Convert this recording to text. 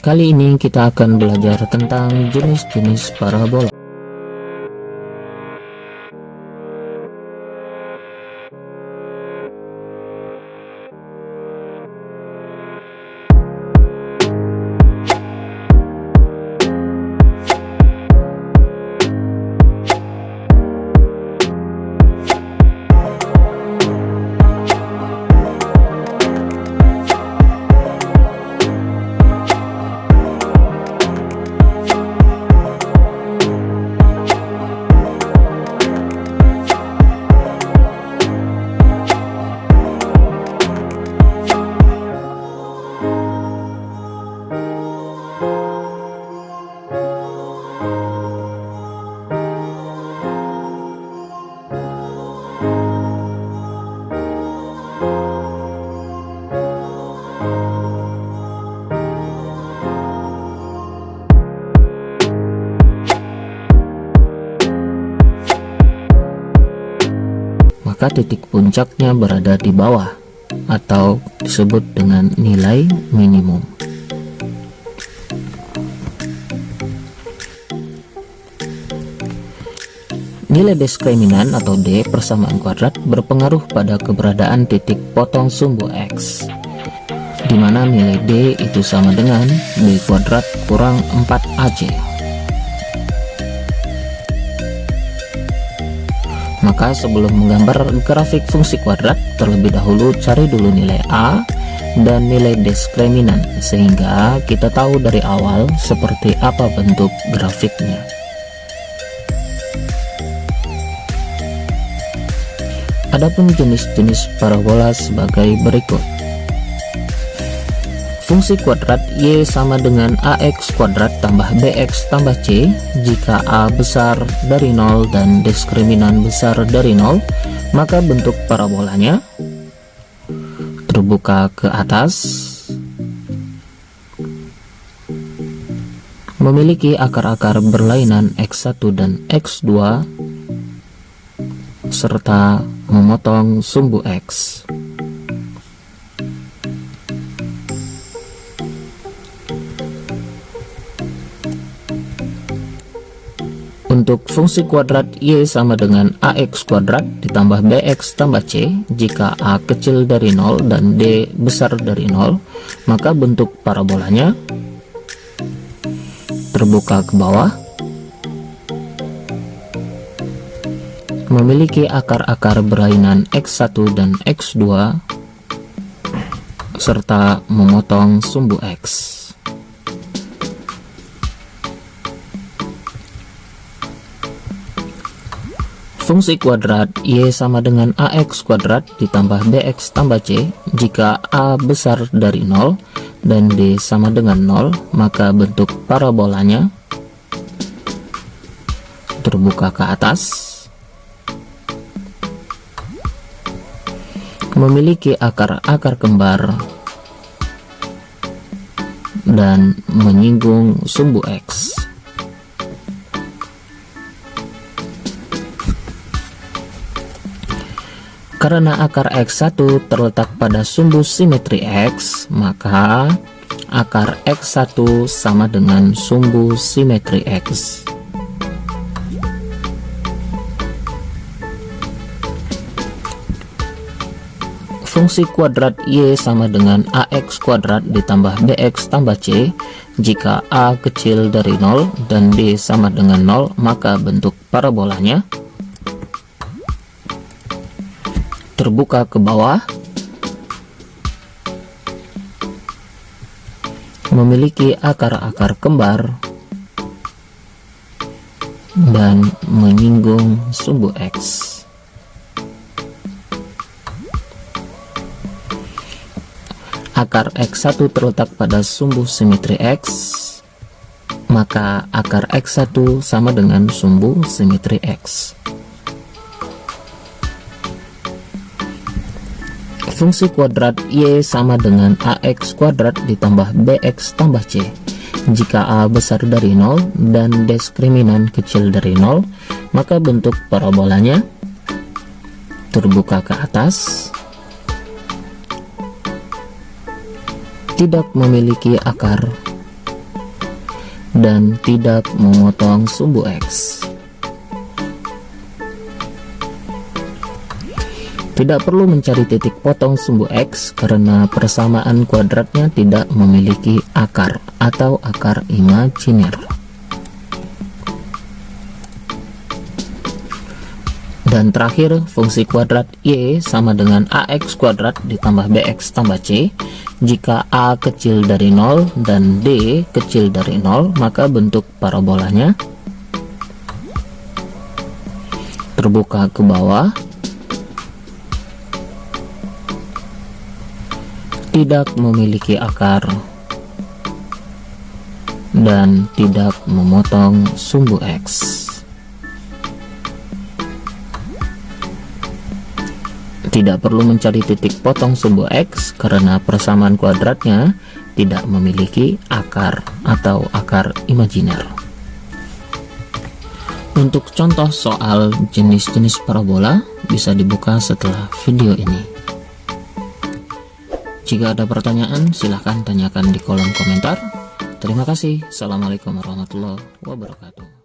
Kali ini kita akan belajar tentang jenis-jenis parabola. Maka titik puncaknya berada di bawah atau disebut dengan nilai minimum. Nilai diskriminan atau D persamaan kuadrat berpengaruh pada keberadaan titik potong sumbu X, di mana nilai D itu sama dengan B kuadrat kurang 4AC. Maka sebelum menggambar grafik fungsi kuadrat, terlebih dahulu cari dulu nilai A dan nilai diskriminan, sehingga kita tahu dari awal seperti apa bentuk grafiknya. Adapun jenis-jenis parabola sebagai berikut. Fungsi kuadrat Y sama dengan AX kuadrat tambah BX tambah C jika A besar dari 0 dan diskriminan besar dari 0, maka bentuk parabolanya terbuka ke atas, memiliki akar-akar berlainan X1 dan X2, serta memotong sumbu X. Untuk fungsi kuadrat Y sama dengan AX kuadrat ditambah BX tambah C jika A kecil dari 0 dan D besar dari 0, maka bentuk parabolanya terbuka ke bawah, memiliki akar-akar berlainan X1 dan X2, serta memotong sumbu X. Fungsi kuadrat Y sama dengan AX kuadrat ditambah BX tambah C jika A besar dari 0 dan D sama dengan 0, maka bentuk parabolanya terbuka ke atas, memiliki akar-akar kembar dan menyinggung sumbu X. Karena akar X1 terletak pada sumbu simetri X, maka akar X1 sama dengan sumbu simetri X. Fungsi kuadrat Y sama dengan AX kuadrat ditambah BX tambah C jika A kecil dari 0 dan D sama dengan 0, maka bentuk parabolanya terbuka ke bawah, memiliki akar-akar kembar dan menyinggung sumbu X. Akar X1 terletak pada sumbu simetri X, maka akar X1 sama dengan sumbu simetri X. Fungsi kuadrat Y sama dengan AX kuadrat ditambah BX tambah C. Jika A besar dari 0 dan diskriminan kecil dari 0, maka bentuk parabolanya terbuka ke atas, tidak memiliki akar, dan tidak memotong sumbu X. Tidak perlu mencari titik potong sumbu X karena persamaan kuadratnya tidak memiliki akar atau akar imajiner. Dan terakhir, fungsi kuadrat Y sama dengan AX kuadrat ditambah BX tambah C. Jika A kecil dari 0 dan D kecil dari 0, maka bentuk parabolanya terbuka ke bawah, tidak memiliki akar, dan tidak memotong sumbu X. Tidak perlu mencari titik potong sumbu X karena persamaan kuadratnya tidak memiliki akar atau akar imajiner. Untuk contoh soal jenis-jenis parabola bisa dibuka setelah video ini. Jika ada pertanyaan, silahkan tanyakan di kolom komentar. Terima kasih. Assalamualaikum warahmatullahi wabarakatuh.